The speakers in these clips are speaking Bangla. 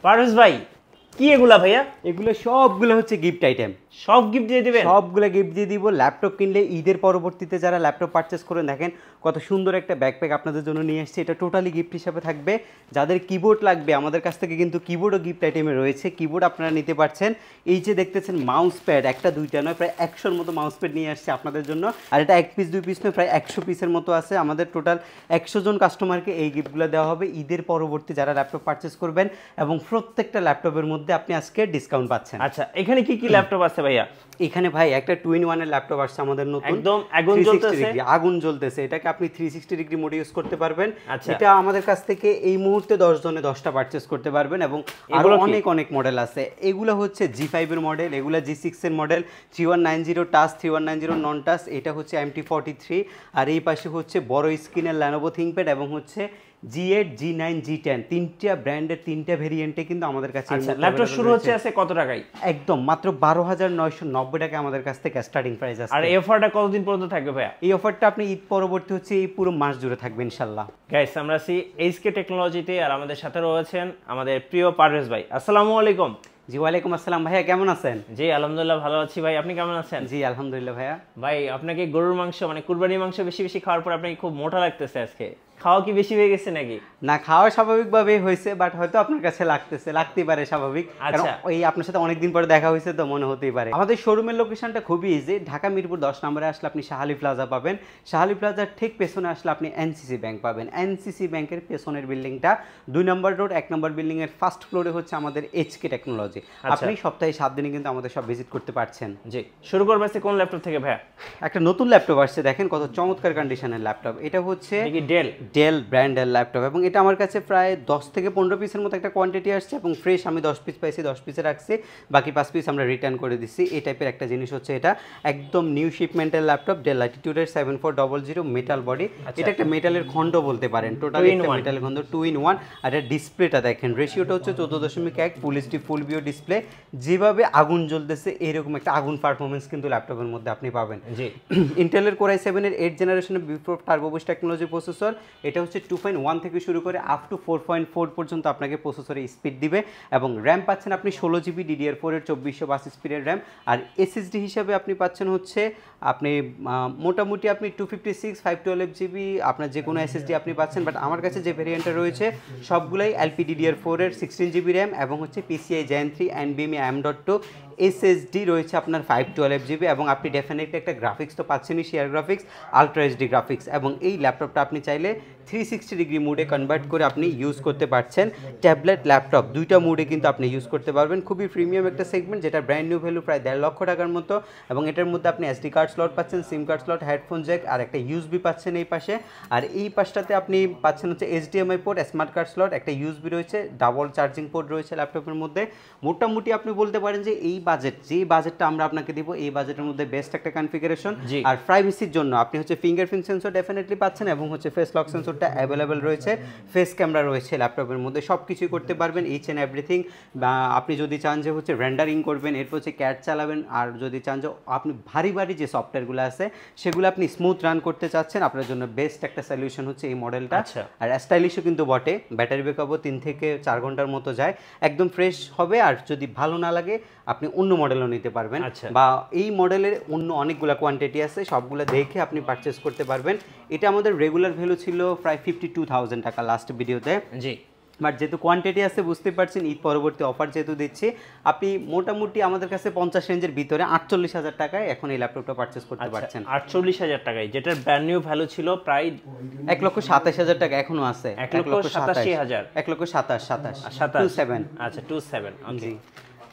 পারভেজ ভাই কি এগুলা ভাইয়া? এগুলো সবগুলো হচ্ছে গিফট আইটেম। সব গিফট দিয়ে দিবেন? সবগুলো গিফট দিয়ে দিব। ল্যাপটপ কিনলে ঈদের পরবর্তীতে যারা ল্যাপটপ পারচেস করেন, দেখেন কত সুন্দর একটা ব্যাকপ্যাক আপনাদের জন্য নিয়ে এসেছি। এটা টোটালি গিফট হিসাবে থাকবে। যাদের কিবোর্ড লাগবে আমাদের কাছ থেকে কিন্তু কিবোর্ডও গিফট আইটেমে রয়েছে। কিবোর্ড আপনারা নিতে পারছেন। এই যে দেখতেছেন মাউস প্যাড, একটা দুইটা নয়, প্রায় 100-র মতো মাউস প্যাড নিয়ে আসছে আপনাদের জন্য। আর এটা 1 পিস 2 পিস নয়, প্রায় 100 পিসের মতো আছে। আমাদের টোটাল 100 জন কাস্টমারকে এই গিফটগুলো দেওয়া হবে ঈদের পরবর্তী যারা ল্যাপটপ পারচেস করবেন, এবং প্রত্যেকটা ল্যাপটপের মধ্যে আপনি আজকে ডিসকাউন্ট পাচ্ছেন। আচ্ছা, এখানে কি কি ল্যাপটপ আছে ভাইয়া? এখানে ভাই একটা 2-in-1 এর ল্যাপটপ আসছে আমাদের নতুন, একদম আগুন জ্বলতেছে। আগুন জ্বলতেছে। এটাকে আপনি 360 ডিগ্রি মোডে ইউজ করতে পারবেন। আচ্ছা, এটা আমাদের কাছ থেকে এই মুহূর্তে 10 জনে 10টা পারচেজ করতে পারবেন, এবং আরো অনেক অনেক মডেল আছে। এগুলো হচ্ছে G5 এর মডেল, এগুলো G6 এর মডেল, 3190 টাচ, 3190 নন টাচ, এটা হচ্ছে MT43। আর এই পাশে হচ্ছে বড় স্ক্রিনের Lenovo ThinkPad, এবং হচ্ছে G8, G9, G10, তিনটা ব্র্যান্ডের তিনটা ভেরিয়েন্টে কিন্তু আমাদের কাছে। আচ্ছা, ল্যাপটপ শুরু হচ্ছে আছে কত টাকায়? একদম মাত্র 12,990 টাকা আমাদের কাছ থেকে স্টার্টিং প্রাইস আছে। আর এই অফারটা কতদিন পর্যন্ত থাকবে ভাইয়া? এই অফারটা আপনি ঈদ পরবর্তী হচ্ছে এই পুরো মাস জুড়ে থাকবে ইনশাআল্লাহ। গাইস, আমরা আছি HK টেকনোলজিতে, আর আমাদের সাথে রয়েছেন আমাদের প্রিয় পারভেজ ভাই। আসসালামু আলাইকুম। জি ওয়ালাইকুম আসসালাম ভাইয়া, কেমন আছেন? জি আলহামদুলিল্লাহ ভালো আছি ভাই, আপনি কেমন আছেন? জি আলহামদুলিল্লাহ ভাইয়া। ভাই আপনাকে গরুর মাংস মানে কুরবানির মাংস বেশি বেশি খাওয়ার পর আপনাকে খুব মোটা লাগতেছে আজকে, খাওয়া কি বেশি হয়ে গেছে নাকি? না, খাওয়া স্বাভাবিকভাবেই হয়েছে, বাট হয়তো আপনার কাছে লাগতেই পারে স্বাভাবিক। কারণ ওই আপনার সাথে অনেকদিন পরে দেখা হয়েছে তো মনে হতেই পারে। আমাদের শোরুমের লোকেশনটা খুবই ইজি। ঢাকা মিরপুর 10 নম্বরে আসলে আপনি শাহালি প্লাজা পাবেন। শাহালি প্লাজার ঠিক পেছনে আসলে আপনি এনসিসি ব্যাংক পাবেন। এনসিসি ব্যাংকের পেছনের বিল্ডিংটা 2 নম্বর রোড 1 নম্বর বিল্ডিং এর ফার্স্ট ফ্লোরে হচ্ছে আমাদের HK টেকনোলজি। আপনি সপ্তাহে 7 দিনে কিন্তু আমাদের সব ভিজিট করতে পারছেন। জি, শুরু করবে কোন ল্যাপটপ থেকে ভাইয়া? একটা নতুন ল্যাপটপ আসছে, দেখেন কত চমৎকার কন্ডিশনের ল্যাপটপ। এটা হচ্ছে ডেল ব্র্যান্ডের ল্যাপটপ, এবং এটা আমার কাছে প্রায় 10 থেকে 15 পিসের মতো একটা কোয়ান্টিটি আসছে, এবং ফ্রেশ আমি 10 পিস পাইছি, 10 পিসে রাখছি, বাকি 5 পিস আমরা রিটার্ন করে দিচ্ছি। এই টাইপের একটা জিনিস হচ্ছে এটা, একদম নিউ শিপমেন্টের ল্যাপটপ, ডেল ল্যাটিটিউডের 7400 মেটাল বডি। এটা একটা মেটালের খন্ড বলতে পারেন, টোটাল একটা মেটালের খন্ড, 2-in-1। আর এর ডিসপ্লেটা দেখেন, রেশিওটা হচ্ছে 14.1 full HD full view display. যেভাবে আগুন জ্বলতেছে এরকম একটা আগুন পারফরমেন্স কিন্তু ল্যাপটপের মধ্যে আপনি পাবেন। জি, ইন্টেলের Core i7 এর 8th জেনারেশনের before turbo boost technology processor. এটা হচ্ছে 2.1 থেকে শুরু করে আপ টু 4.4 পর্যন্ত আপনাকে প্রসেসরে স্পিড দিবে, এবং র্যাম পাচ্ছেন আপনি 16 জিবি DDR4 এর 2422 স্পিডের র্যাম। আর এসএসডি হিসাবে আপনি পাচ্ছেন হচ্ছে আপনি মোটামুটি আপনি 256 512 জিবি আপনার যে কোনো এসএসডি আপনি পাচ্ছেন। বাট আমার কাছে যে ভেরিয়েন্টটা রয়েছে সবগুলাই LPDDR4 এর 16 জিবি র্যাম, এবং হচ্ছে PCI Gen 3 NVMe AM.2 SSD রয়েছে আপনার 512 জিবি, এবং আপনি ডেফিনেটলি একটা গ্রাফিক্স তো পাচ্ছেনই, share graphics, ultra HD graphics. এবং এই ল্যাপটপটা আপনি চাইলে 360 ডিগ্রি মুডে কনভার্ট করে আপনি ইউজ করতে পারছেন। ট্যাবলেট ল্যাপটপ দুইটা মুডে কিন্তু আপনি ইউজ করতে পারবেন। খুবই প্রিমিয়াম একটা সেগমেন্ট, যেটা ব্র্যান্ড নিউ ভ্যালু প্রায় 1.5 লক্ষ টাকার মতো, এবং এটার মধ্যে আপনি এসডি কার্ড স্লট পাচ্ছেন, SIM card slot, headphone jack, আর একটা ইউএসবি পাচ্ছেন এই পাশে। আর এই পাশটাতে আপনি পাচ্ছেন হচ্ছে HDMI port, smart card slot, একটা ইউএসবি রয়েছে, ডাবল চার্জিং পোর্ট রয়েছে ল্যাপটপের মধ্যে। মোটামুটি আপনি বলতে পারেন যে এই বাজেট, যে বাজেটটা আমরা আপনাকে দিব, এই বাজেটের মধ্যে বেস্ট একটা কনফিগারেশন। আর প্রাইভেসির জন্য আপনি হচ্ছে ফিঙ্গারপ্রিন্ট সেন্সর ডেফিনেটলি পাচ্ছেন, এবং হচ্ছে ফেস লক সেন্সরটা অ্যাভেলেবেল রয়েছে, ফেস ক্যামেরা রয়েছে ল্যাপটপের মধ্যে, সব কিছুই করতে পারবেন, ইচ অ্যান্ড এভরিথিং। বা আপনি যদি চান যে হচ্ছে রেন্ডারিং করবেন, এরপর হচ্ছে ক্যাড চালাবেন, আর যদি চান যে আপনি ভারী ভারী যে সফটওয়্যারগুলো আছে সেগুলো আপনি স্মুথ রান করতে চাচ্ছেন, আপনার জন্য বেস্ট একটা সলিউশন হচ্ছে এই মডেলটা। আর স্টাইলিশও কিন্তু বটে, ব্যাটারি ব্যাকআপও 3 থেকে 4 ঘন্টার মতো যায়, একদম ফ্রেশ হবে। আর যদি ভালো না লাগে আপনি অন্য মডেলও নিতে পারবেন, বা এই মডেলের অন্য অনেকগুলো কোয়ান্টিটি আছে, সবগুলো দেখে আপনি পারচেস করতে পারবেন। এটা আমাদের রেগুলার ভ্যালু ছিল প্রায় 52,000 টাকা লাস্ট ভিডিওতে। জি, বাট যেহেতু কোয়ান্টিটি আছে বুঝতে পারছেন, ঈদ পরবর্তী অফার যেহেতু দিচ্ছি, আপনি মোটামুটি আমাদের কাছে 50 রেঞ্জের ভিতরে 48,000 টাকায় এখন এই ল্যাপটপটা পারচেস করতে পারছেন। 48,000 টাকায়, যেটার ব্র্যান্ড নিউ ভ্যালু ছিল প্রায় 1,27,000 টাকা, এখনো আছে 1,87,000, 1,27,27 আচ্ছা 27। জি,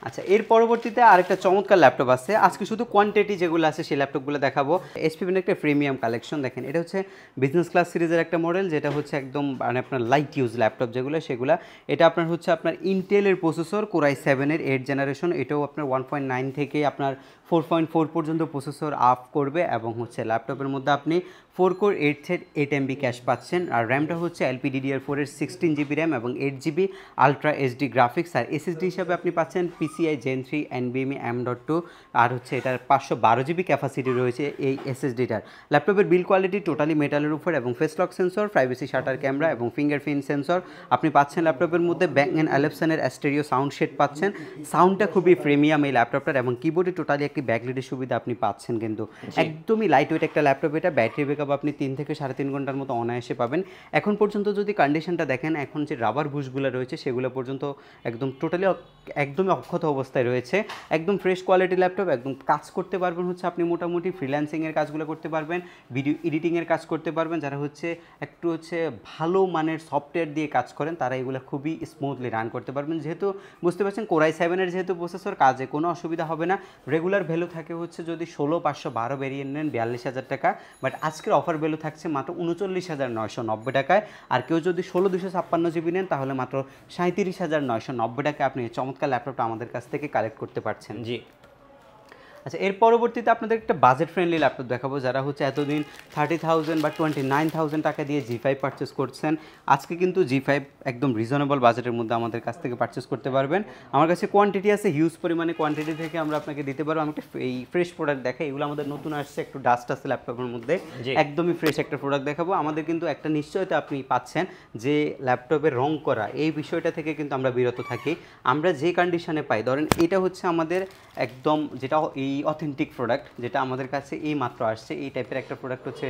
আচ্ছা, এর পরবর্তীতে আরেকটা চমৎকার ল্যাপটপ আছে। আজকে শুধু কোয়ান্টিটি যেগুলো আছে সেই ল্যাপটপগুলো দেখাবো। HP-এর একটা প্রিমিয়াম কালেকশন দেখেন, এটা হচ্ছে বিজনেস ক্লাস সিরিজের একটা মডেল, যেটা হচ্ছে একদম মানে আপনার লাইট ইউজ ল্যাপটপ যেগুলো সেগুলো। এটা আপনার হচ্ছে আপনার ইন্টেলের প্রসেসর, Core i7 এর 8th জেনারেশন। এটাও আপনার 1.9 থেকে আপনার 4.4 পর্যন্ত প্রসেসর আপ করবে, এবং হচ্ছে ল্যাপটপের মধ্যে আপনি 4 কোর 8 থ্রেড 8 MB ক্যাশ পাচ্ছেন। আর র্যামটা হচ্ছে LPDDR4 এর 16 GB র্যাম এবং 8 GB আলট্রা HD গ্রাফিক্স। আর SSD হিসাবে আপনি পাচ্ছেন PCI Gen 3 NVMe M.2 আর হচ্ছে এটার 512 GB ক্যাপাসিটি রয়েছে এই SSDটার। ল্যাপটপের বিল কোয়ালিটি টোটালি মেটালের উপর এবং face lock sensor, privacy shutter camera এবং ফিঙ্গারপ্রিন্ট সেন্সর আপনি পাচ্ছেন ল্যাপটপের মধ্যে। Bang & Olufsen এর স্টেরিও সাউন্ড শেড পাচ্ছেন। সাউন্ডটা খুবই প্রিমিয়াম এই ল্যাপটপটার এবং কিবোর্ডে টোটালি একটি ব্যাকলাইটের সুবিধা আপনি পাচ্ছেন কিন্তু। একদমই লাইট ওয়েট একটা ল্যাপটপ এটা। ব্যাটারি ব্যাকআপ আপনি 3 থেকে 3.5 ঘন্টার মতো অনায়াসে পাবেন। এখন পর্যন্ত যদি কন্ডিশনটা দেখেন, এখন যে রাবার বুশগুলো রয়েছে সেগুলো পর্যন্ত একদম টোটালি একদমই অক্ষত অবস্থায় রয়েছে। একদম ফ্রেশ কোয়ালিটি ল্যাপটপ। একদম কাজ করতে পারবেন হচ্ছে আপনি মোটামুটি ফ্রিল্যান্সিংয়ের কাজগুলো করতে পারবেন, ভিডিও এডিটিংয়ের কাজ করতে পারবেন। যারা হচ্ছে একটু হচ্ছে ভালো মানের সফটওয়্যার দিয়ে কাজ করেন তারা এগুলো খুবই স্মুথলি রান করতে পারবেন। যেহেতু বুঝতে পারছেন Core i7 এর যেহেতু প্রসেসর, কাজে কোনো অসুবিধা হবে না। রেগুলার ভ্যালু থাকে হচ্ছে যদি 16512 ভেরিয়েন্ট নেন 42,000 টাকা, বাট আজকের অফার ভ্যালু থাকছে মাত্র 39,990 টাকায়। আর কেউ যদি 16256 GB নেন তাহলে মাত্র 37,990 টাকায় আপনি চমৎকার ল্যাপটপটা আমাদের কাছ থেকে কালেক্ট করতে পারছেন। জি। আচ্ছা, এর পরবর্তীতে আপনাদের একটা বাজেট ফ্রেন্ডলি ল্যাপটপ দেখাবো। যারা হচ্ছে এতদিন 30,000 বা 29,000 টাকা দিয়ে G5 পারচেস করছেন, আজকে কিন্তু G5 একদম রিজনেবল বাজেটের মধ্যে আমাদের কাছ থেকে পারচেস করতে পারবেন। আমার কাছে কোয়ান্টিটি আছে, হিউজ পরিমাণে কোয়ান্টিটি থেকে আমরা আপনাকে দিতে পারবো। আমি একটা এই ফ্রেশ প্রোডাক্ট দেখাই, এগুলো আমাদের নতুন আসছে, একটু ডাস্ট আছে ল্যাপটপের মধ্যে, একদমই ফ্রেশ একটা প্রোডাক্ট দেখাবো। আমাদের কিন্তু একটা নিশ্চয়তা আপনি পাচ্ছেন যে ল্যাপটপের রং করা এই বিষয়টা থেকে কিন্তু আমরা বিরত থাকি। আমরা যে কন্ডিশনে পাই, ধরেন এটা হচ্ছে আমাদের একদম যেটা এই অথেন্টিক প্রোডাক্ট, যেটা আমাদের কাছে এই মাত্র আসছে, এই টাইপের একটা প্রোডাক্ট হচ্ছে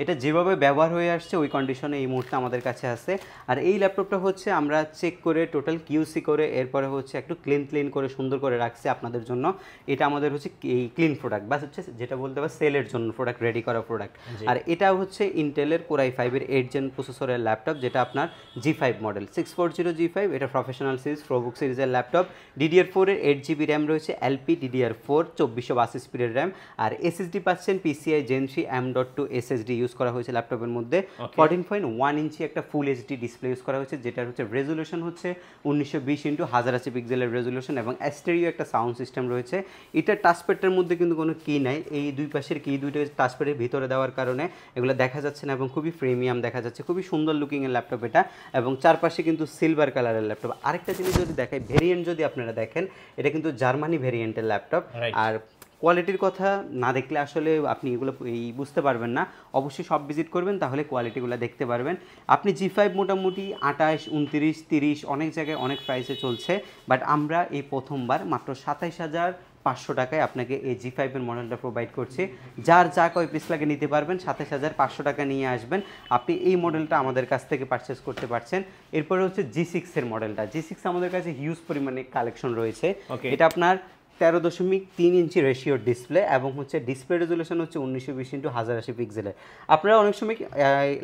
এটা যেভাবে ব্যবহার হয়ে আসছে ওই কন্ডিশনে এই মুহূর্তে আমাদের কাছে আছে। আর এই ল্যাপটপটা হচ্ছে আমরা চেক করে টোটাল কিউসি করে এরপরে হচ্ছে একটু ক্লিন করে সুন্দর করে রাখছি আপনাদের জন্য। এটা আমাদের হচ্ছে এই ক্লিন প্রোডাক্ট, বাস হচ্ছে যেটা বলতে হবে সেলের জন্য প্রোডাক্ট, রেডি করা প্রোডাক্ট। আর এটা হচ্ছে ইন্টেলের Core i5 এর 8 জেন প্রসেসরের ল্যাপটপ, যেটা আপনার G5 মডেল 640 G5। এটা প্রফেশনাল সিরিজ, প্রোবুক সিরিজের ল্যাপটপ। DDR4 এর 8 GB র্যাম রয়েছে, LPDDR4 2482 স্পিডের র্যাম। আর SSD পাচ্ছেন PCI Gen 3 M.2 SSD use করা হয়েছে ল্যাপটপের মধ্যে। 14.1 ইঞ্চি একটা ফুল HD ডিসপ্লে ইউজ করা হয়েছে, যেটার হচ্ছে রেজুলেশন হচ্ছে 1920x1080 পিক্সেলের রেজুলেশন এবং স্টেরিও একটা সাউন্ড সিস্টেম রয়েছে। এটা টাচপ্যাডটার মধ্যে কিন্তু কোনো কি নাই, এই দুই পাশের কি দুইটা টাচপ্যাডের ভিতরে দেওয়ার কারণে এগুলো দেখা যাচ্ছে না এবং খুবই প্রিমিয়াম দেখা যাচ্ছে, খুবই সুন্দর লুকিং এর ল্যাপটপ এটা। এবং চারপাশে কিন্তু সিলভার কালারের ল্যাপটপ। আরেকটা জিনিস যদি দেখাই, ভেরিয়েন্ট যদি আপনারা দেখেন, এটা কিন্তু জার্মানি ভেরিয়েন্টের ল্যাপটপ। আর কোয়ালিটির কথা না দেখলে আসলে আপনি এগুলো বুঝতে পারবেন না, অবশ্যই সব ভিজিট করবেন তাহলে কোয়ালিটিগুলো দেখতে পারবেন। আপনি G5 মোটামুটি 28, 29, 30 অনেক জায়গায় অনেক প্রাইসে চলছে, বাট আমরা এই প্রথমবার মাত্র 27,500 টাকায় আপনাকে এই G5 এর মডেলটা প্রোভাইড করছি। যার যা কয় পিস লাগে নিতে পারবেন, 27,500 টাকা নিয়ে আসবেন, আপনি এই মডেলটা আমাদের কাছ থেকে পারচেস করতে পারছেন। এরপরে হচ্ছে G6 এর মডেলটা। G6 আমাদের কাছে হিউজ পরিমাণে কালেকশন রয়েছে। এটা আপনার 13.3 ইঞ্চি রেশিও ডিসপ্লে এবং হচ্ছে ডিসপ্লে রেজুলেশন হচ্ছে 1920x1080 পিক্সেলের। আপনারা অনেক সময়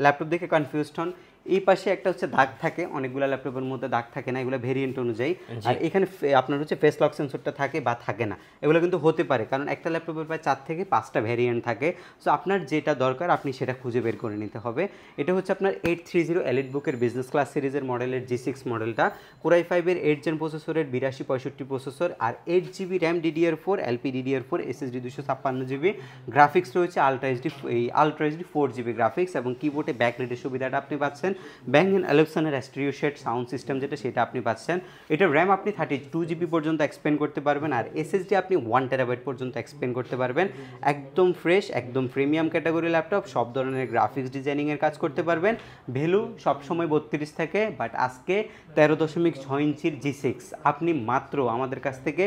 ল্যাপটপ দেখে কনফিউজড হন, এই পাশে একটা হচ্ছে দাগ থাকে, অনেকগুলো ল্যাপটপের মধ্যে দাগ থাকে না, এগুলো ভেরিয়েন্ট অনুযায়ী। আর এখানে আপনার হচ্ছে ফেস লক সেন্সরটা থাকে বা থাকে না, এগুলো কিন্তু হতে পারে, কারণ একটা ল্যাপটপের প্রায় 4 থেকে 5টা ভেরিয়েন্ট থাকে। সো আপনার যেটা দরকার আপনি সেটা খুঁজে বের করে নিতে হবে। এটা হচ্ছে আপনার 830 এলিটবুকের বিজনেস ক্লাস সিরিজের মডেলের G6 মডেলটা। Core i5 এর 8 জেন প্রসেসরের 8265 প্রসেসর আর 8 GB RAM DDR4 LPDDR4 SSD 256 GB graphics রয়েছে, আলট্রা HD 4 GB গ্রাফিক্স এবং কিবোর্ডে ব্যাকলাইটের সুবিধাটা আপনি পাচ্ছেন। Bang & Olufsen এর স্টেরিও শেড সাউন্ড সিস্টেম যেটা, সেটা আপনি পাচ্ছেন। এটা র্যাম আপনি 32 GB পর্যন্ত এক্সপেন্ড করতে পারবেন আর SSD আপনি 1 TB পর্যন্ত এক্সপেন্ড করতে পারবেন। একদম ফ্রেশ, একদম প্রিমিয়াম ক্যাটাগরি ল্যাপটপ, সব ধরনের গ্রাফিক্স ডিজাইনিং এর কাজ করতে পারবেন। ভ্যালু সবসময় 32 থাকে, বাট আজকে 13.6 ইঞ্চির G6 আপনি মাত্র আমাদের কাছ থেকে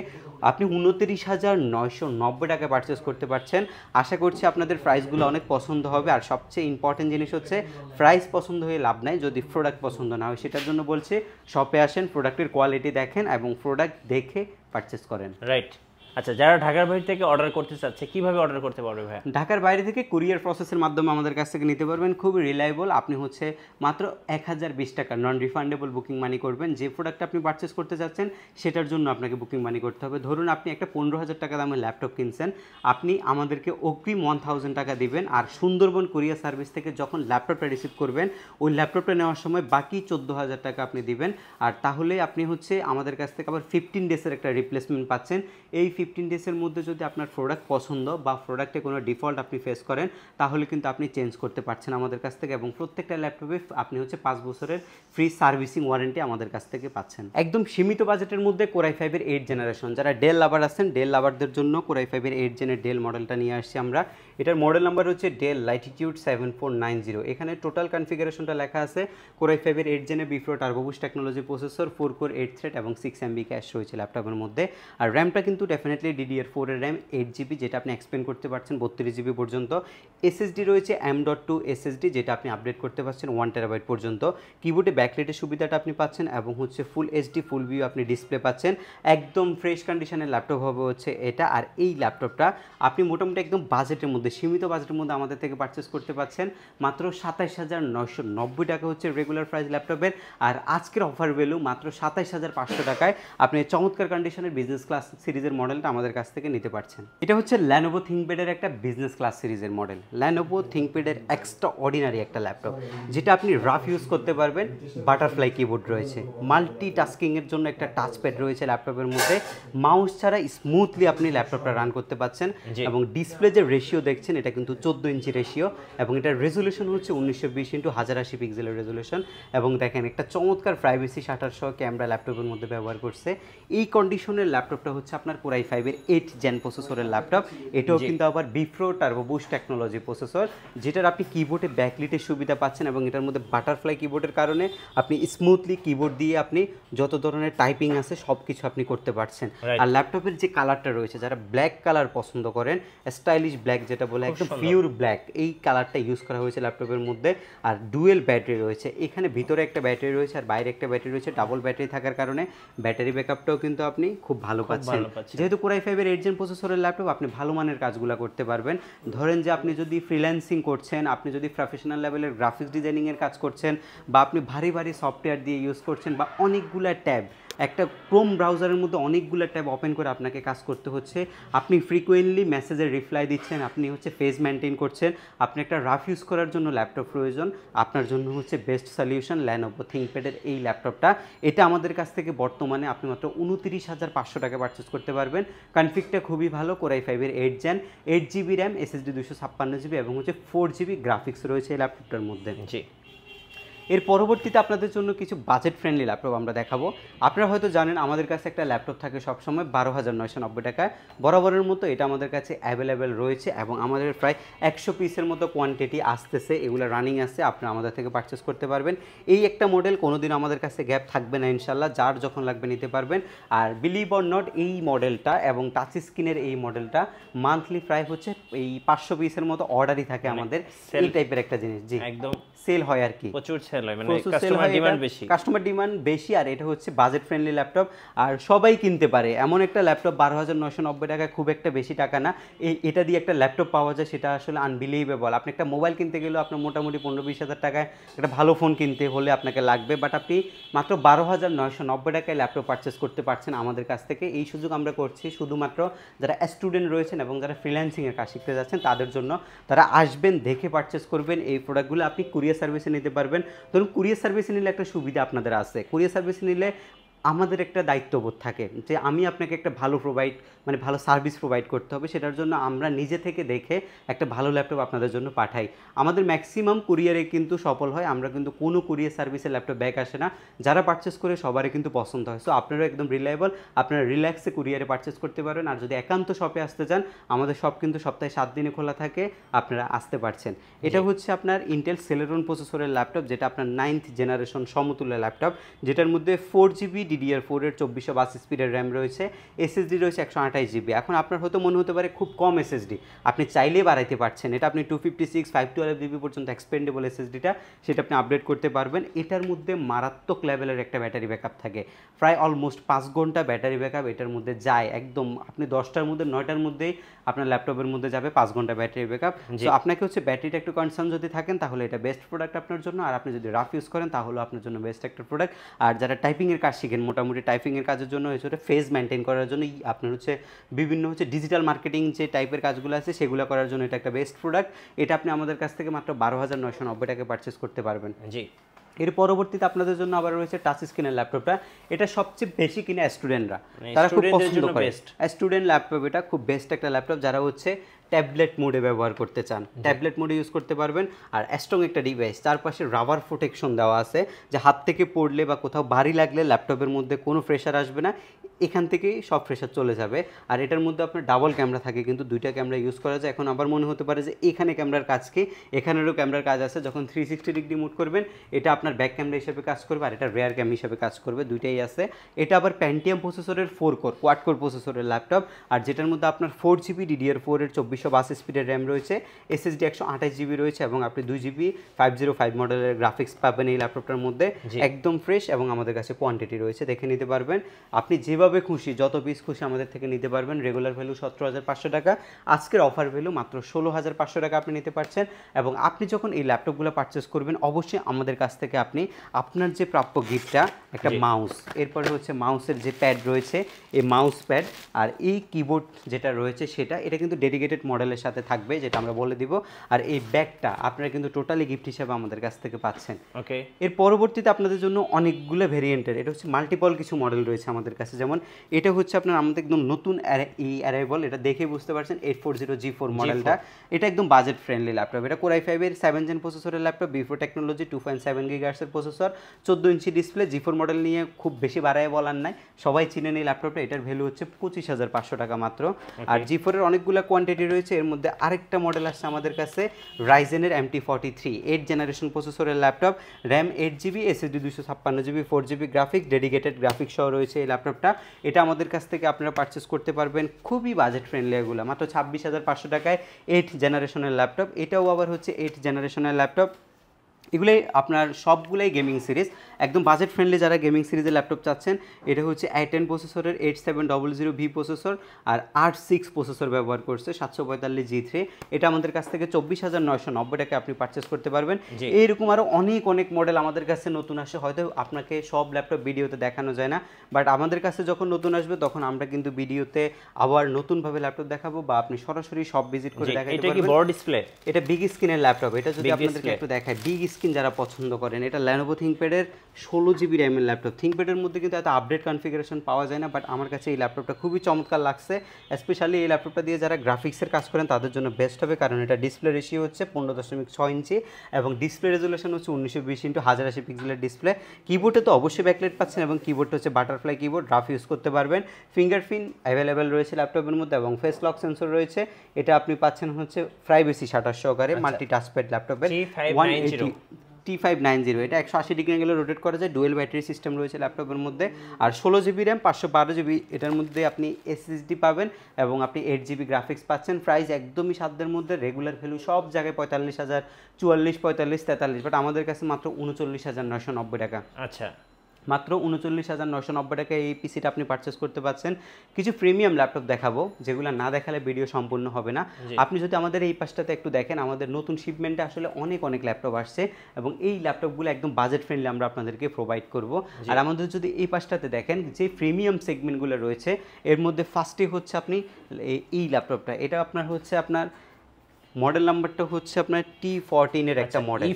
আপনি 29,990 টাকায় পারচেস করতে পারছেন। আশা করছি আপনাদের প্রাইসগুলো অনেক পছন্দ হবে। আর সবচেয়ে ইম্পর্টেন্ট জিনিস হচ্ছে প্রাইস পছন্দ হয়ে লাভ নাই যদি প্রোডাক্ট পছন্দ না হয়, সেটার জন্য বলছি শপে আসেন, প্রোডাক্টের কোয়ালিটি দেখেন এবং প্রোডাক্ট দেখে পারচেস করেন। রাইট। আচ্ছা, যারা ঢাকার বাইরে থেকে অর্ডার করতে চাচ্ছে কিভাবে অর্ডার করতে পারবে ভাই? ঢাকার বাইরে থেকে কুরিয়ার প্রসেসের মাধ্যমে আমাদের কাছ থেকে নিতে পারবেন, খুবই রিলায়েবল। আপনি হচ্ছে মাত্র 1020 টাকা নন রিফান্ডেবল বুকিং মানি করবেন। যে প্রোডাক্ট আপনি পারচেস করতে চাচ্ছেন সেটার জন্য আপনাকে বুকিং মানি করতে হবে। ধরুন আপনি একটা 15,000 টাকা দামের ল্যাপটপ কিনছেন, আপনি আমাদেরকে অগ্রিম 1000 টাকা দিবেন আর সুন্দরবন কুরিয়ার সার্ভিস থেকে যখন ল্যাপটপটা রিসিভ করবেন ওই ল্যাপটপটা নেওয়ার সময় বাকি 14,000 টাকা আপনি দিবেন। আর তাহলে আপনি হচ্ছে আমাদের কাছ থেকে আবার 15 ডেজের একটা রিপ্লেসমেন্ট পাচ্ছেন। এই 15 ডেজের মধ্যে যদি আপনার প্রোডাক্ট পছন্দ বা প্রোডাক্টে কোনো ডিফল্ট আপনি ফেস করেন তাহলে কিন্তু আপনি চেঞ্জ করতে পারছেন আমাদের কাছ থেকে, এবং প্রত্যেকটা ল্যাপটপে আপনি হচ্ছে 5 বছরের ফ্রি সার্ভিসিং ওয়ারেন্টি আমাদের কাছ থেকে পাচ্ছেন। একদম সীমিত বাজেটের মধ্যে কোরাই 5-এর 8 জেনারেশন, যারা ডেল লাভার আছেন ডেল লাভারদের জন্য কোরাই 5-এর 8 জেনের ডেল মডেলটা নিয়ে আসছি আমরা। এটার মডেল নাম্বার হচ্ছে ডেল লাইটিটিউড 7490। এখানে টোটাল কনফিগারেশনটা লেখা আছে কোরাই 5-এর 8 জেনের বিফ্রো turbo boost technology processor, 4 core 8 thread এবং 6 MB ক্যাশ রয়েছে ল্যাপটপের মধ্যে। আর র্যামটা কিন্তু ডেফিনেটলি DDR4 এর র্যাম 8GB, যেটা আপনি এক্সপেন্ড করতে পারছেন 32GB পর্যন্ত। SSD রয়েছে M.2 SSD, যেটা আপনি আপডেট করতে পারছেন 1TB পর্যন্ত। কিবোর্ডে ব্যাকলাইটের সুবিধাটা আপনি পাচ্ছেন এবং হচ্ছে ফুল HD ফুল ভিউ আপনি ডিসপ্লে পাচ্ছেন। একদম ফ্রেশ কন্ডিশনের ল্যাপটপ হবে হচ্ছে এটা। আর এই ল্যাপটপটা আপনি মোটামুটি একদম বাজেটের মধ্যে, সীমিত বাজেটের মধ্যে আমাদের থেকে পারচেস করতে পারছেন মাত্র 27,990 টাকা হচ্ছে রেগুলার প্রাইস ল্যাপটপের। আর আজকের অফার ভ্যালু মাত্র 27,500 টাকায় আপনি চমৎকার কন্ডিশনের বিজনেস ক্লাস সিরিজের মডেলটা আমাদের কাছ থেকে নিতে পারছেন। এটা হচ্ছে Lenovo ThinkPad-এর একটা বিজনেস ক্লাস সিরিজের মডেল। Lenovo ThinkPad-এর এক্সট্রা অর্ডিনারি একটা ল্যাপটপ, যেটা আপনি রাফ ইউজ করতে পারবেন। বাটারফ্লাই কিবোর্ড রয়েছে, মাল্টি টাস্কিংয়ের জন্য একটা টাচপ্যাড রয়েছে ল্যাপটপের মধ্যে। মাউস ছাড়া স্মুথলি আপনি ল্যাপটপটা রান করতে পারছেন। এবং ডিসপ্লে যে রেশিও দেখছেন এটা কিন্তু 14 ইঞ্চি রেশিও, এবং এটার রেজলিউশন হচ্ছে 1920x1080 পিক্সেলের রেজলিউশন। এবং দেখেন একটা চমৎকার প্রাইভেসি শাটার সহ ক্যামেরা ল্যাপটপের মধ্যে ব্যবহার করছে। এই কন্ডিশনের ল্যাপটপটা হচ্ছে আপনার কোরাই 5-এর 8 জেন প্রসেসরের ল্যাপটপ। এটাও কিন্তু আবার বিফ্রো টার্বো বুস্ট টেকনোলজি প্রসেসর, যেটার আপনি কিবোর্ডে ব্যাকলিটের সুবিধা পাচ্ছেন। এবং এটার মধ্যে বাটারফ্লাই কিবোর্ডের কারণে আপনি স্মুথলি কিবোর্ড দিয়ে আপনি যত ধরনের টাইপিং আছে সব কিছু আপনি করতে পারছেন। আর ল্যাপটপের যে কালারটা রয়েছে, যারা ব্ল্যাক কালার পছন্দ করেন, স্টাইলিশ ব্ল্যাক যেটা বলে, একদম পিওর ব্ল্যাক, এই কালারটা ইউজ করা হয়েছে ল্যাপটপের মধ্যে। আর ডুয়েল ব্যাটারি রয়েছে, এখানে ভিতরে একটা ব্যাটারি রয়েছে আর বাইরে একটা ব্যাটারি রয়েছে। ডাবল ব্যাটারি থাকার কারণে ব্যাটারি ব্যাকআপটাও কিন্তু আপনি খুব ভালো পাচ্ছেন। যেহেতু কোরাই 5-এর 8 জেন প্রসেসরের ল্যাপটপ, আপনি ভালো মানের কাজগুলো করতে পারবেন। ধরেন যে আপনি যদি ফ্রিল্যান্সিং করছেন, আপনি যদি প্রফেশনাল লেভেলের গ্রাফিক্স ডিজাইনিংয়ের কাজ করছেন, বা আপনি ভারী ভারী সফটওয়্যার দিয়ে ইউজ করছেন, বা অনেকগুলো ট্যাব, একটা ক্রোম ব্রাউজারের মধ্যে অনেকগুলো ট্যাব ওপেন করে আপনাকে কাজ করতে হচ্ছে, আপনি ফ্রিকোয়েন্টলি মেসেজের রিপ্লাই দিচ্ছেন, আপনি হচ্ছে ফেজ মেনটেন করছেন, আপনি একটা রাফ ইউজ করার জন্য ল্যাপটপ প্রয়োজন, আপনার জন্য হচ্ছে বেস্ট সলিউশন Lenovo ThinkPad-এর এই ল্যাপটপটা। এটা আমাদের কাছ থেকে বর্তমানে আপনি মাত্র 29,500 টাকা পারচেস করতে পারবেন। কনফিগটা খুবই ভালো, কোরাই 5-এর 8 gen, 8GB RAM, SSD 256GB এবং হচ্ছে 4GB গ্রাফিক্স রয়েছে এই ল্যাপটপটার মধ্যে। জি। এর পরবর্তীতে আপনাদের জন্য কিছু বাজেট ফ্রেন্ডলি ল্যাপটপ আমরা দেখাবো। আপনারা হয়তো জানেন আমাদের কাছে একটা ল্যাপটপ থাকে সবসময় 12,990 টাকায়। বরাবরের মতো এটা আমাদের কাছে অ্যাভেলেবেল রয়েছে এবং আমাদের প্রায় 100 পিসের মতো কোয়ান্টিটি আসতেছে, এগুলো রানিং আছে, আপনারা আমাদের থেকে পারচেস করতে পারবেন। এই একটা মডেল কোনোদিন আমাদের কাছে গ্যাপ থাকবে না ইনশাল্লাহ, যার যখন লাগবে নিতে পারবেন। আর বিলিভ অর নট, এই মডেলটা এবং টাচ স্ক্রিনের এই মডেলটা মান্থলি প্রায় হচ্ছে এই 500 পিসের মতো অর্ডারই থাকে আমাদের। এই টাইপের একটা জিনিস, জি একদম সেল হয় আর কি, প্রচুর সেল হয়, মানে কাস্টমার ডিমান্ড বেশি, কাস্টমার ডিমান্ড বেশি। আর এটা হচ্ছে বাজেট ফ্রেন্ডলি ল্যাপটপ, আর সবাই কিনতে পারে এমন একটা ল্যাপটপ। 12,990 টাকায় খুব একটা বেশি টাকা না, এটা দিয়ে একটা ল্যাপটপ পাওয়া যায়, সেটা আসলে আনবিলিভেবল। আপনি একটা মোবাইল কিনতে গেলেও আপনার মোটামুটি 15-20 হাজার টাকায় একটা ভালো ফোন কিনতে হলে আপনাকে লাগবে, বাট আপনি মাত্র 12,990 টাকায় ল্যাপটপ পারচেস করতে পারছেন আমাদের কাছ থেকে। এই সুযোগ আমরা করছি শুধুমাত্র যারা স্টুডেন্ট রয়েছেন এবং যারা ফ্রিল্যান্সিংয়ের কাজ শিখতে যাচ্ছেন তাদের জন্য। তারা আসবেন, দেখে পারচেস করবেন। এই প্রোডাক্টগুলো আপনি কুরিয়ার সার্ভিসে নিতে পারবেন। ধরুন কুরিয়ার সার্ভিসে নিলে একটা সুবিধা আপনাদের আছে, কুরিয়ার সার্ভিসে নিলে আমাদের একটা দায়িত্ববোধ থাকে যে আমি আপনাকে একটা ভালো ভালো সার্ভিস প্রোভাইড করতে হবে, সেটার জন্য আমরা নিজে থেকে দেখে একটা ভালো ল্যাপটপ আপনাদের জন্য পাঠাই। আমাদের ম্যাক্সিমাম কুরিয়ারে কিন্তু সফল হয়, আমরা কিন্তু কোনো কুরিয়ার সার্ভিসে ল্যাপটপ ব্যাক আসে না, যারা পারচেস করে সবারই কিন্তু পছন্দ হয়। সো আপনারা একদম রিলায়েবল, আপনারা রিল্যাক্সে কুরিয়ারে পারচেস করতে পারবেন। আর যদি একান্ত শপে আসতে চান, আমাদের শপ কিন্তু সপ্তাহে 7 দিনে খোলা থাকে, আপনারা আসতে পারছেন। এটা হচ্ছে আপনার ইন্টেল সেলেরন প্রসেসরের ল্যাপটপ, যেটা আপনার 9th জেনারেশন সমতুল্য ল্যাপটপ, যেটার মধ্যে 4GB DDR4 এর 2420 স্পিডের র্যাম রয়েছে, SSD রয়েছে 128GB। এখন আপনার হয়তো মনে হতে পারে খুব কম SSD, আপনি চাইলেই বাড়াইতে পারছেন। এটা আপনি 256 512GB পর্যন্ত এক্সপেন্ডেবল SSDটা, সেটা আপনি আপডেট করতে পারবেন। এটার মধ্যে মারাত্মক লেভেলের একটা ব্যাটারি ব্যাকআপ থাকে, প্রায় অলমোস্ট 5 ঘন্টা ব্যাটারি ব্যাকআপ এটার মধ্যে যায়। একদম আপনি 10টার মধ্যে 9টার মধ্যেই আপনার ল্যাপটপের মধ্যে যাবে 5 ঘন্টা ব্যাটারি ব্যাকআপ। সো আপনাকে হচ্ছে ব্যাটারিটা একটু কনসার্ন যদি থাকেন তাহলে এটা বেস্ট প্রোডাক্ট আপনার জন্য। আর আপনি যদি রাফ ইউজ করেন তাহলে আপনার জন্য বেস্ট একটা প্রোডাক্ট। আর যারা টাইপিংয়ের কাজ শিখেন, মোটামুটি টাইপিংয়ের কাজের জন্য হচ্ছে ফেজ মেনটেন করার জন্য, আপনার হচ্ছে বিভিন্ন হচ্ছে ডিজিটাল মার্কেটিং যে টাইপের কাজগুলো আছে সেগুলো করার জন্য এটা একটা বেস্ট প্রোডাক্ট। এটা আপনি আমাদের কাছ থেকে মাত্র 12,990 টাকায় পারচেস করতে পারবেন। জি। এর পরবর্তীতে আপনাদের জন্য আবার রয়েছে টাচ স্ক্রিনের ল্যাপটপটা। এটা সবচেয়ে বেশি কিনে স্টুডেন্টরা, তারা খুব পছন্দ করে। স্টুডেন্ট ল্যাপটপ, এটা খুব বেস্ট একটা ল্যাপটপ যারা হচ্ছে ট্যাবলেট মোডে ব্যবহার করতে চান, ট্যাবলেট মোডে ইউজ করতে পারবেন। আর স্ট্রং একটা ডিভাইস, চারপাশে রাবার প্রোটেকশন দেওয়া আছে, যে হাত থেকে পড়লে বা কোথাও ভারী লাগলে ল্যাপটপের মধ্যে কোনো প্রেশার আসবে না, এখান থেকেই সব প্রেশার চলে যাবে। আর এটার মধ্যে আপনার ডাবল ক্যামেরা থাকে, কিন্তু দুইটা ক্যামেরা ইউজ করা যায়। এখন আবার মনে হতে পারে যে এখানে ক্যামেরার কাজ কি, এখানেরও ক্যামেরার কাজ আছে। যখন 360 ডিগ্রি মুভ করবেন, এটা আপনার ব্যাক ক্যামেরা হিসেবে কাজ করবে, আর এটা রেয়ার ক্যাম হিসেবে কাজ করবে, দুইটাই আছে। এটা আবার প্যান্টিয়াম প্রসেসরের 4 কোর কোয়াড কোর প্রসেসরের ল্যাপটপ, আর যেটার মধ্যে আপনার 4GB DDR4 এর 2482 স্পিডের র্যাম রয়েছে, SSD 128GB রয়েছে, এবং আপনি 2GB 505 মডেলের গ্রাফিক্স পাবেন এই ল্যাপটপটার মধ্যে। একদম ফ্রেশ, এবং আমাদের কাছে কোয়ান্টিটি রয়েছে, দেখে নিতে পারবেন। আপনি যেভাবে খুশি, যত পিস খুশি আমাদের থেকে নিতে পারবেন। রেগুলার ভ্যালু 17,500 টাকা, আজকের অফার ভ্যালু মাত্র 16,500 টাকা আপনি নিতে পারছেন। এবং আপনি যখন এই ল্যাপটপগুলো পারচেস করবেন, অবশ্যই আমাদের কাছ থেকে আপনি আপনার যে প্রাপ্য গিফটটা, একটা মাউস, এরপরে হচ্ছে মাউসের যে প্যাড রয়েছে, এই মাউস প্যাড আর এই কিবোর্ড যেটা রয়েছে সেটা, এটা কিন্তু ডেডিকেটেড মডেলের সাথে থাকবে, যেটা আমরা বলে দিব। আর এই ব্যাগটা আপনারা কিন্তু টোটালি গিফট হিসেবে আমাদের কাছ থেকে পাচ্ছেন। ওকে, এর পরবর্তীতে আপনাদের জন্য অনেকগুলো ভেরিয়েন্টের, এটা হচ্ছে মাল্টিপল কিছু মডেল রয়েছে আমাদের কাছে। যেমন এটা হচ্ছে আপনার আমাদের একদম নতুন অ্যারাইভাল, এটা দেখে বুঝতে পারছেন 840G4 মডেলটা। এটা একদম বাজেট ফ্রেন্ডলি ল্যাপটপ। এটা Core i5 এর 7 জেন প্রসেসরের ল্যাপটপ, B4 টেকনোলজি, 2.7 GHz এর processor, 14 inch display. G4 model নিয়ে খুব বেশি বাড়ায় বলার নাই, সবাই চিনেন এই ল্যাপটপটা। এটার ভ্যালু হচ্ছে 25,500 টাকা মাত্র। আর G4 এর অনেকগুলো কোয়ান্টিটি রয়েছে, এর মধ্যে আরেকটা মডেল আসছে আমাদের কাছে রাইজেনের MT43 8 জেনারেশন প্রসেসরের laptop, RAM 8GB, SSD 256GB, 4GB graphics, dedicated graphics সহ রয়েছে এই ল্যাপটপটা। এটা আমাদের কাছ থেকে আপনারা পারচেস করতে পারবেন, খুবই বাজেট ফ্রেন্ডলি এগুলো, মাত্র 26,500 টাকায় 8 জেনারেশনের ল্যাপটপ। এটাও আবার হচ্ছে 8 জেনারেশনের ল্যাপটপ। এগুলোই আপনার সবগুলোই গেমিং সিরিজ, একদম বাজেট ফ্রেন্ডলি যারা গেমিং সিরিজের ল্যাপটপ চাচ্ছেন। এটা হচ্ছে i10 প্রসেসরের 8700V প্রসেসর, আর R6 প্রসেসর ব্যবহার করছে, 745G3। এটা আমাদের কাছ থেকে 24,990 টাকা আপনি পারচেস করতে পারবেন। এইরকম আরও অনেক অনেক মডেল আমাদের কাছে নতুন আসে, হয়তো আপনাকে সব ল্যাপটপ ভিডিওতে দেখানো যায় না, বাট আমাদের কাছে যখন নতুন আসবে তখন আমরা কিন্তু ভিডিওতে আবার নতুনভাবে ল্যাপটপ দেখাবো, বা আপনি সরাসরি সব ভিজিট করে দেখাতে পারবেন। এটা কি বড় ডিসপ্লে? এটা বিগ স্ক্রিনের ল্যাপটপ। এটা যদি আপনাদেরকে একটু দেখায়, বিগ স্ক্রিন যারা পছন্দ করেন, এটা Lenovo ThinkPad এর 16GB RAM এর ল্যাপটপ। ThinkPad এর মধ্যে কিন্তু এত আপডেট কনফিগারেশন পাওয়া যায় না, বাট আমার কাছে এই ল্যাপটপটা খুবই চমৎকার লাগছে। স্পেশালি এই ল্যাপটপটা দিয়ে যারা গ্রাফিক্সের কাজ করেন তাদের জন্য বেস্ট হবে, কারণ এটা ডিসপ্লে রেশিও হচ্ছে 15.6 ইঞ্চি, এবং ডিসপ্লে রেজুলেশন হচ্ছে 1920x1080 পিক্সেলের ডিসপ্লে। কিবোর্ডে তো অবশ্যই ব্যাকলাইট পাচ্ছেন, এবং কিবোর্ডটা হচ্ছে বাটারফ্লাই কিবোর্ড, রাফ ইউজ করতে পারবেন। ফিঙ্গারপ্রিন্ট অ্যাভেলেবেল রয়েছে ল্যাপটপের মধ্যে, এবং ফেস লক সেন্সর রয়েছে। এটা আপনি পাচ্ছেন হচ্ছে প্রাইভেসি শাটার সহকারে মাল্টি টাচপ্যাড ল্যাপটপের T590। এটা 180 ডিগ্রি অ্যাঙ্গেলে রোটেট করা যায়, ডুয়েল ব্যাটারি সিস্টেম রয়েছে ল্যাপটপের মধ্যে, আর 16GB র্যাম, 512GB। এটার মধ্যে আপনি SSD পাবেন, এবং আপনি 8GB গ্রাফিক্স পাচ্ছেন। প্রাইস একদমই সাধ্যের মধ্যে, রেগুলার ভ্যালু সব জায়গায় 45,000, 44, 45, 43, বাট আমাদের কাছে মাত্র 39,990 টাকা। আচ্ছা, মাত্র 39,990 টাকায় এই পিসিটা আপনি পারচেস করতে পারছেন। কিছু প্রিমিয়াম ল্যাপটপ দেখাবো, যেগুলো না দেখালে ভিডিও সম্পূর্ণ হবে না। আপনি যদি আমাদের এই পাশটাতে একটু দেখেন, আমাদের নতুন শিপমেন্টে আসলে অনেক অনেক ল্যাপটপ আসছে, এবং এই ল্যাপটপগুলো একদম বাজেট ফ্রেন্ডলি আমরা আপনাদেরকে প্রোভাইড করব। আর আমাদের যদি এই পাশটাতে দেখেন, যে প্রিমিয়াম সেগমেন্টগুলো রয়েছে, এর মধ্যে ফার্স্টে হচ্ছে আপনি এই ল্যাপটপটা, এটা আপনার হচ্ছে আপনার মডেল নাম্বারটা হচ্ছে আপনার T14 এর একটা মডেল,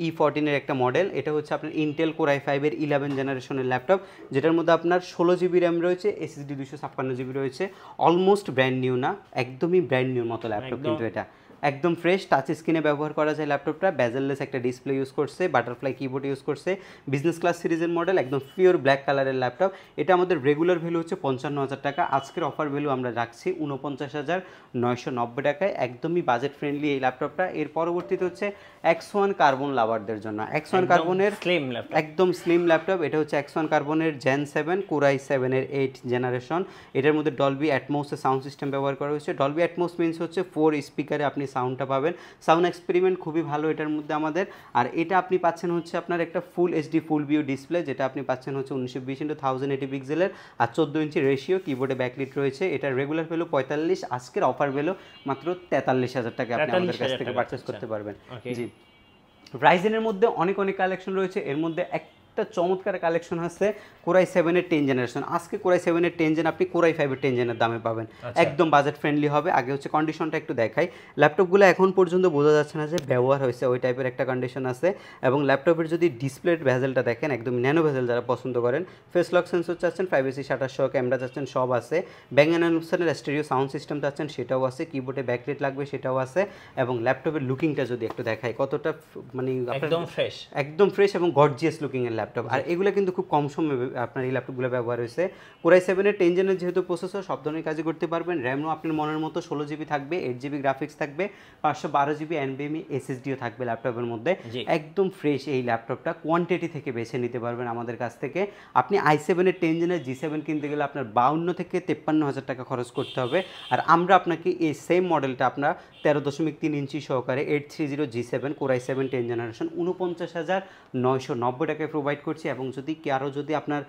E14 এর একটা মডেল। এটা হচ্ছে আপনার ইন্টেল Core i5 এর 11 জেনারেশনের ল্যাপটপ, যেটার মধ্যে আপনার 16GB র্যাম রয়েছে, SSD 256GB রয়েছে। অলমোস্ট ব্র্যান্ড নিউ না, একদমই ব্র্যান্ড নিউর মতো ল্যাপটপ, কিন্তু এটা একদম ফ্রেশ, টাচ স্ক্রিনে ব্যবহার করা যায় ল্যাপটপটা, বেজেললেস একটা ডিসপ্লে ইউজ করছে, বাটারফ্লাই কিবোর্ড ইউজ করছে, বিজনেস ক্লাস সিরিজের মডেল, একদম পিওর ব্ল্যাক কালারের ল্যাপটপ। এটা আমাদের রেগুলার ভ্যালু হচ্ছে 55,000 টাকা, আজকের অফার ভ্যালু আমরা রাখছি 49,990 টাকায়, একদমই বাজেট ফ্রেন্ডলি এই ল্যাপটপটা। এর পরবর্তীতে হচ্ছে X1 কার্বন লাভারদের জন্য, X1 কার্বনের একদম স্লিম ল্যাপটপ। এটা হচ্ছে X1 কার্বনের Gen 7 Core i7 এর 8 জেনারেশন। এটার মধ্যে ডলবি অ্যাটমোসের সাউন্ড সিস্টেম ব্যবহার করা হয়েছে। ডলবি অ্যাটমোস মিনস হচ্ছে 4 স্পিকারে আপনি সাউন্ডটা পাবেন, সাউন্ড এক্সপেরিমেন্ট খুবই ভালো এটার মধ্যে আমাদের। আর এটা আপনি পাচ্ছেন হচ্ছে আপনার একটা full HD full view display, যেটা আপনি পাচ্ছেন হচ্ছে 1920x1080 পিক্সেলের, আর 14 ইঞ্চি রেশিও, কিবোর্ডে ব্যাকলিট রয়েছে। এটা রেগুলার ভ্যালু 45, আজকের অফার ভ্যালু মাত্র 43,000 টাকা আপনি আমাদের কাছ থেকে পারচেস করতে পারবেন। জি, রাইজেনের মধ্যে অনেক অনেক কালেকশন রয়েছে, এর মধ্যে আরেকটা চমৎকার কালেকশন আছে কোরাই 7 এর 10 জেনারেশন। আজকে কোরাই 7 এর 10 জেন আপনি কোরাই 5 এর 10 জেনের দামে পাবেন, একদম বাজেট ফ্রেন্ডলি হবে। আগে হচ্ছে কন্ডিশনটা একটু দেখাই, ল্যাপটপগুলো এখন পর্যন্ত বোঝা যাচ্ছে না যে ব্যবহার হয়েছে, ওই টাইপের একটা কন্ডিশন আছে। এবং ল্যাপটপের যদি ডিসপ্লের ভেজেলটা দেখেন, একদম ন্যানো ভেজেল যারা পছন্দ করেন, ফেস লক সেন্সর চাচ্ছেন, 5AC শাটার সহ ক্যামেরা চাচ্ছেন, সব আছে। ব্যাং অ্যান্ড অলুপসনের স্টেরিও সাউন্ড সিস্টেম চাচ্ছেন, সেটাও আছে। কিবোর্ডে ব্যাকলাইট লাগবে, সেটাও আছে। এবং ল্যাপটপের লুকিংটা যদি একটু দেখাই, কতটা মানে একদম ফ্রেশ এবং গর্জিয়াস লুকিং এর ল্যাপটপ। আর এগুলো কিন্তু খুব কম সময়ে আপনার এই ল্যাপটপগুলো ব্যবহার হয়েছে। কোরাই 7 এর 10 জেনের যেহেতু প্রসেসর, সব ধরনের কাজই করতে পারবেন। র্যামও আপনার মনের মতো 16GB থাকবে, 8GB গ্রাফিক্স থাকবে, 512GB NVMe SSDও থাকবে ল্যাপটপের মধ্যে। একদম ফ্রেশ এই ল্যাপটপটা কোয়ান্টিটি থেকে বেছে নিতে পারবেন আমাদের কাছ থেকে। আপনি i7 এর 10 জেনের G7 কিনতে গেলে আপনার 52 থেকে 53,000 টাকা খরচ করতে হবে। আর আমরা আপনাকে এই সেম মডেলটা আপনার 13.3 ইঞ্চি সহকারে 830 G7 কোরাই 7 10 জেনারেশন 49,990 টাকায় প্রোভাইড করছি। এবং যদি আপনার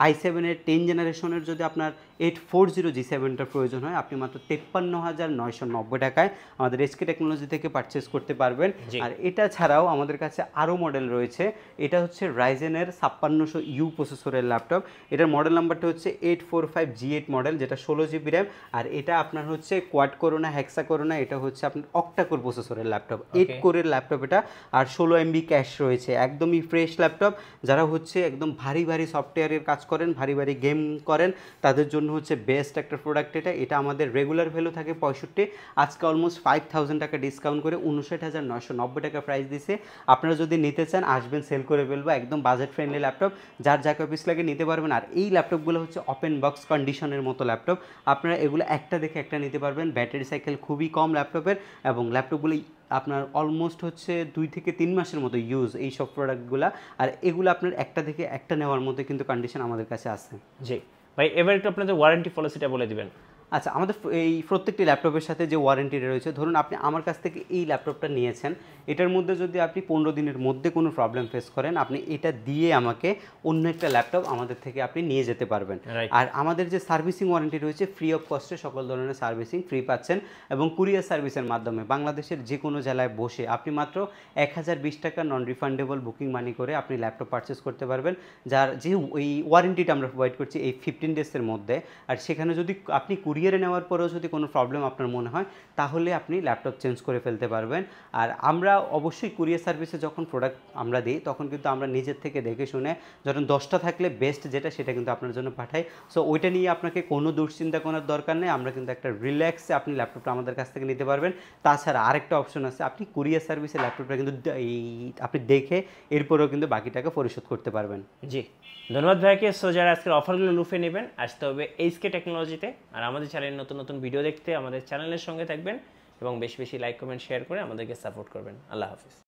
i7 এর 10 জেনারেশনের যদি আপনার 840 G7টার প্রয়োজন হয়, আপনি মাত্র 53,990 টাকায় আমাদের এসকে টেকনোলজি থেকে পারচেস করতে পারবেন। আর এটা ছাড়াও আমাদের কাছে আরও মডেল রয়েছে। এটা হচ্ছে রাইজেনের 5600U প্রসেসরের ল্যাপটপ। এটার মডেল নাম্বারটা হচ্ছে 845G8 মডেল, যেটা 16GB র্যাম। আর এটা আপনার হচ্ছে কোয়াড কোর না, হেক্সা কোর না, এটা হচ্ছে আপনার অক্টা কোর প্রসেসরের ল্যাপটপ, 8 কোরের ল্যাপটপ এটা। আর 16MB ক্যাশ রয়েছে, একদমই ফ্রেশ ল্যাপটপ। যারা হচ্ছে একদম ভারী সফটওয়্যারের কাজ করেন, ভারী গেম করেন, তাদের জন্য হচ্ছে বেস্ট একটা প্রোডাক্ট এটা। আমাদের রেগুলার ভ্যালু থাকে 65, আজকে অলমোস্ট 5,000 টাকা ডিসকাউন্ট করে 59,990 টাকা প্রাইস দিছে। আপনারা যদি নিতে চান আসবেন, সেল করে ফেলবো। একদম বাজেট ফ্রেন্ডলি ল্যাপটপ, যার যা কপিস লাগে নিতে পারবেন। আর এই ল্যাপটপগুলো হচ্ছে ওপেন বক্স কন্ডিশনের মতো ল্যাপটপ, আপনারা এগুলো একটা দেখে একটা নিতে পারবেন। ব্যাটারি সাইকেল খুবই কম ল্যাপটপের, এবং ল্যাপটপগুলো আপনার অলমোস্ট হচ্ছে 2 থেকে 3 মাসের মতো ইউজ এই সব প্রোডাক্টগুলো। আর এগুলো আপনার একটা থেকে একটা নেওয়ার মতো কিন্তু কন্ডিশন আমাদের কাছে আছে। জি ভাই, এবার একটু আপনাদের ওয়ারেন্টি পলিসিটা বলে দিবেন। আচ্ছা, আমাদের এই প্রত্যেকটি ল্যাপটপের সাথে যে ওয়ারেন্টিটা রয়েছে, ধরুন আপনি আমার কাছ থেকে এই ল্যাপটপটা নিয়েছেন, এটার মধ্যে যদি আপনি 15 দিনের মধ্যে কোনো প্রবলেম ফেস করেন, আপনি এটা দিয়ে আমাকে অন্য একটা ল্যাপটপ আমাদের থেকে আপনি নিয়ে যেতে পারবেন। আর আমাদের যে সার্ভিসিং ওয়ারেন্টি রয়েছে, ফ্রি অফ কস্টে সকল ধরনের সার্ভিসিং ফ্রি পাচ্ছেন। এবং কুরিয়ার সার্ভিসের মাধ্যমে বাংলাদেশের যে কোনো জেলায় বসে আপনি মাত্র 1020 টাকা নন রিফান্ডেবল বুকিং মানি করে আপনি ল্যাপটপ পারচেস করতে পারবেন, যার যে ওই ওয়ারেন্টিটা আমরা প্রোভাইড করছি এই 15 ডেজের মধ্যে। আর সেখানে যদি আপনি কুরিয়ারে নেওয়ার পরেও যদি কোনো প্রবলেম আপনার মনে হয়, তাহলে আপনি ল্যাপটপ চেঞ্জ করে ফেলতে পারবেন। আর আমরা অবশ্যই কুরিয়ার সার্ভিসে যখন প্রোডাক্ট আমরা দিই, তখন কিন্তু আমরা নিজের থেকে দেখে শুনে, যখন 10টা থাকলে বেস্ট যেটা, সেটা কিন্তু আপনার জন্য পাঠাই। সো ওইটা নিয়ে আপনাকে কোনো দুশ্চিন্তা করার দরকার নেই, আমরা কিন্তু একটা রিল্যাক্সে আপনি ল্যাপটপটা আমাদের কাছ থেকে নিতে পারবেন। তাছাড়া আরেকটা অপশন আছে, আপনি কুরিয়ার সার্ভিসে ল্যাপটপটা কিন্তু আপনি দেখে এরপরেও কিন্তু বাকি টাকা পরিশোধ করতে পারবেন। জি, ধন্যবাদ ভাইকে। সো যারা আজকের অফারগুলো লুফে নেবেন, আসতে হবে এইচকে টেকনোলজিতে। আর আমাদের চ্যানেলের নতুন ভিডিও দেখতে আমাদের চ্যানেলের সঙ্গে থাকবেন, এবং বেশি লাইক কমেন্ট শেয়ার করে আমাদেরকে সাপোর্ট করবেন। আল্লাহ হাফিজ।